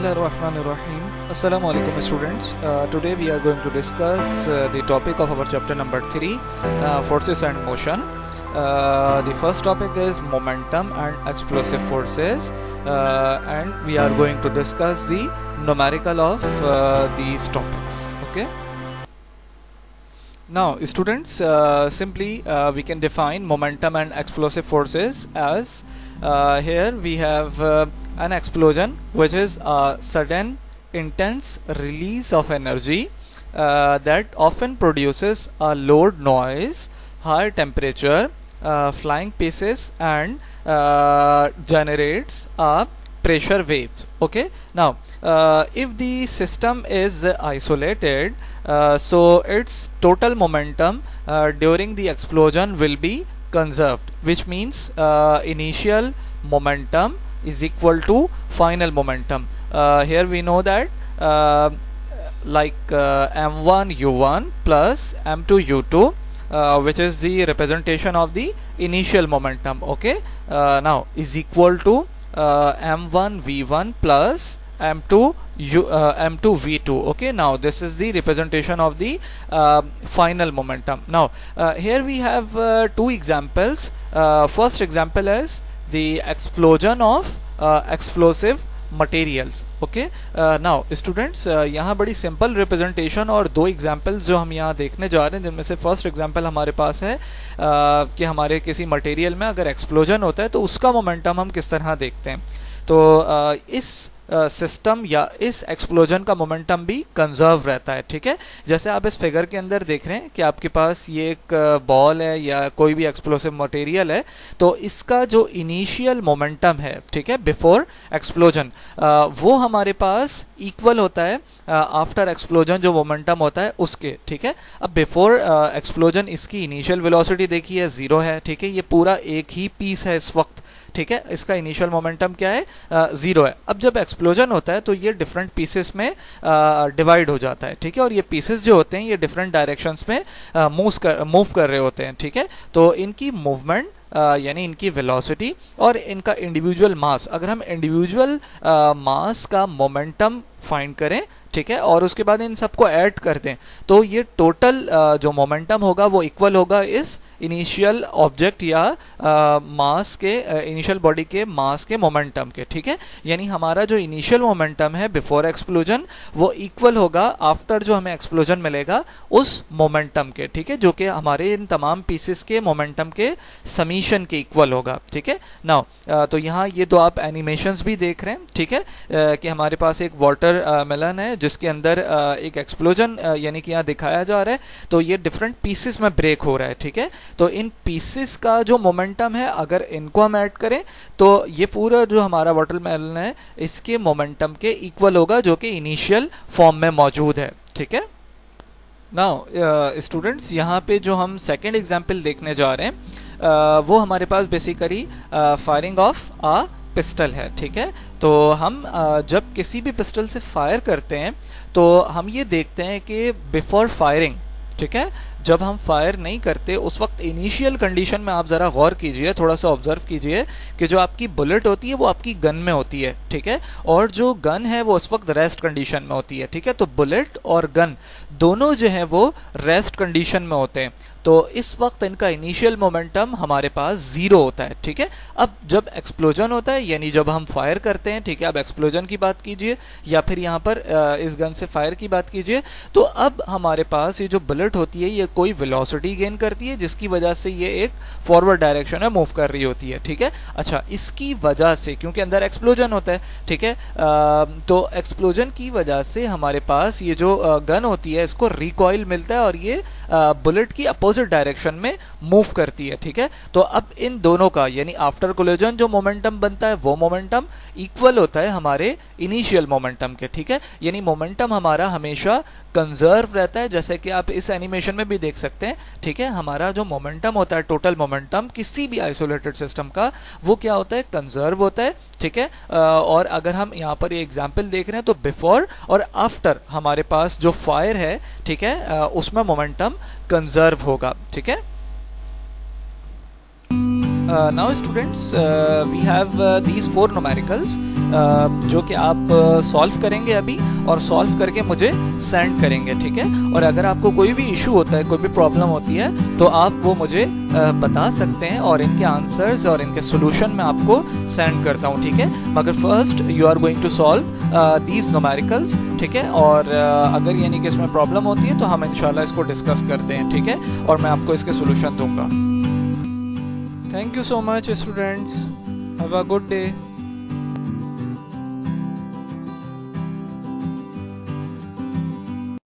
Bismillahirrahmanirrahim. Assalamu alaikum students. Today we are going to discuss the topic of our chapter number 3, forces and motion. The first topic is momentum and explosive forces, and we are going to discuss the numerical of these topics. Okay. Now students, simply we can define momentum and explosive forces as here we have an explosion, which is a sudden intense release of energy that often produces a loud noise, high temperature, flying pieces, and generates a pressure waves. Okay. Now if the system is isolated, so its total momentum during the explosion will be conserved, which means initial momentum is equal to final momentum. Here we know that m1 u1 plus m2 u2, which is the representation of the initial momentum. Okay. Now is equal to m1 v1 plus m2 v2. Okay. Now this is the representation of the final momentum. Now here we have two examples. First example is the explosion of explosive materials. Okay. Now students, यहाँ बड़ी simple representation और दो examples जो हम यहाँ देखने जा रहे हैं, जिनमें से फर्स्ट एग्जाम्पल हमारे पास है कि हमारे किसी मटेरियल में अगर एक्सप्लोजन होता है तो उसका मोमेंटम हम किस तरह देखते हैं. तो इस सिस्टम या इस एक्सप्लोजन का मोमेंटम भी कंजर्व रहता है. ठीक है. जैसे आप इस फिगर के अंदर देख रहे हैं कि आपके पास ये एक बॉल है या कोई भी एक्सप्लोसिव मटेरियल है, तो इसका जो इनिशियल मोमेंटम है, ठीक है, बिफोर एक्सप्लोजन, वो हमारे पास इक्वल होता है आफ्टर एक्सप्लोजन जो मोमेंटम होता है उसके. ठीक है. अब बिफोर एक्सप्लोजन इसकी इनिशियल वेलोसिटी देखिए 0 है. ठीक है. ये पूरा एक ही पीस है इस वक्त. ठीक है. इसका इनिशियल मोमेंटम क्या है? 0 है. अब जब एक्सप्लोजन होता है तो ये डिफरेंट पीसेस में डिवाइड हो जाता है. ठीक है. और ये पीसेस जो होते हैं ये डिफरेंट डायरेक्शंस में मूव कर रहे होते हैं. ठीक है. तो इनकी मूवमेंट यानी इनकी वेलोसिटी और इनका इंडिविजुअल मास, अगर हम इंडिविजुअल मास का मोमेंटम फाइंड करें, ठीक है, और उसके बाद इन सबको ऐड कर दें, तो ये टोटल जो मोमेंटम होगा वो इक्वल होगा इस इनिशियल ऑब्जेक्ट या मास के इनिशियल बॉडी के मास के मोमेंटम के. ठीक है. यानी हमारा जो इनिशियल मोमेंटम है बिफोर एक्सप्लोजन वो इक्वल होगा आफ्टर जो हमें एक्सप्लोजन मिलेगा उस मोमेंटम के. ठीक है. जो कि हमारे इन तमाम पीसेस के मोमेंटम के समीशन के इक्वल होगा. ठीक है. नाउ तो यहाँ ये तो आप एनिमेशंस भी देख रहे हैं. ठीक है. कि हमारे पास एक वाटर मेलन है जिसके अंदर एक एक्सप्लोजन यानी कि यहाँ दिखाया जा रहा है, तो ये डिफरेंट पीसेस में ब्रेक हो रहा है. ठीक है. तो इन पीसेस का जो मोमेंटम है अगर इनको हम ऐड करें तो ये पूरा जो हमारा वाटरमेलन है इसके मोमेंटम के इक्वल होगा जो कि इनिशियल फॉर्म में मौजूद है. ठीक है. नाउ स्टूडेंट्स, यहाँ पे जो हम सेकेंड एग्जाम्पल देखने जा रहे हैं वो हमारे पास basically firing of a pistol है. ठीक है. तो हम जब किसी भी पिस्टल से फायर करते हैं तो हम ये देखते हैं कि बिफोर फायरिंग, ठीक है, जब हम फायर नहीं करते उस वक्त इनिशियल कंडीशन में आप जरा गौर कीजिए, थोड़ा सा ऑब्जर्व कीजिए कि जो आपकी बुलेट होती है वो आपकी गन में होती है. ठीक है. और जो गन है वो उस वक्त रेस्ट कंडीशन में होती है. ठीक है. तो बुलेट और गन दोनों जो है वो रेस्ट कंडीशन में होते हैं. तो इस वक्त इनका इनिशियल मोमेंटम हमारे पास 0 होता है. ठीक है. अब जब एक्सप्लोजन होता है यानी जब हम फायर करते हैं, ठीक है, अब एक्सप्लोजन की बात कीजिए या फिर यहाँ पर इस गन से फायर की बात कीजिए, तो अब हमारे पास ये जो बुलेट होती है ये कोई वेलोसिटी गेन करती है जिसकी वजह से ये एक फॉरवर्ड डायरेक्शन में मूव कर रही होती है. ठीक है. अच्छा, इसकी वजह से क्योंकि अंदर एक्सप्लोजन होता है, ठीक है, तो एक्सप्लोजन की वजह से हमारे पास ये जो गन होती है इसको रिकॉइल मिलता है और ये बुलेट की अपोजिट डायरेक्शन में मूव करती है. ठीक है. तो अब इन दोनों का यानी आफ्टर कोलिजन जो मोमेंटम बनता है वो मोमेंटम इक्वल होता है हमारे इनिशियल मोमेंटम के. ठीक है. यानी मोमेंटम हमारा हमेशा कंजर्व रहता है, जैसे कि आप इस एनिमेशन में भी देख सकते हैं. ठीक है. हमारा जो मोमेंटम होता है, टोटल मोमेंटम किसी भी आइसोलेटेड सिस्टम का, वो क्या होता है? कंजर्व होता है. ठीक है. और अगर हम यहाँ पर ये एग्जाम्पल देख रहे हैं तो बिफोर और आफ्टर हमारे पास जो फायर है, ठीक है, उसमें मोमेंटम कंजर्व होगा. ठीक है. Now students, we have these four numericals जो कि आप सॉल्व करेंगे अभी और सॉल्व करके मुझे सेंड करेंगे, ठीक है। और अगर आपको कोई भी इशू होता है, कोई भी प्रॉब्लम होती है, तो आप वो मुझे बता सकते हैं और इनके आंसर्स और इनके सोल्यूशन मैं आपको सेंड करता हूँ, ठीक है। मगर first you are going to solve these numericals, ठीक है। और अगर यानी कि इसमें प्रॉब्लम होती है तो हम इंशाल्लाह इसको डिस्कस करते हैं, ठीक है, और मैं आपको इसके सोल्यूशन दूंगा। Thank you so much students, have a good day.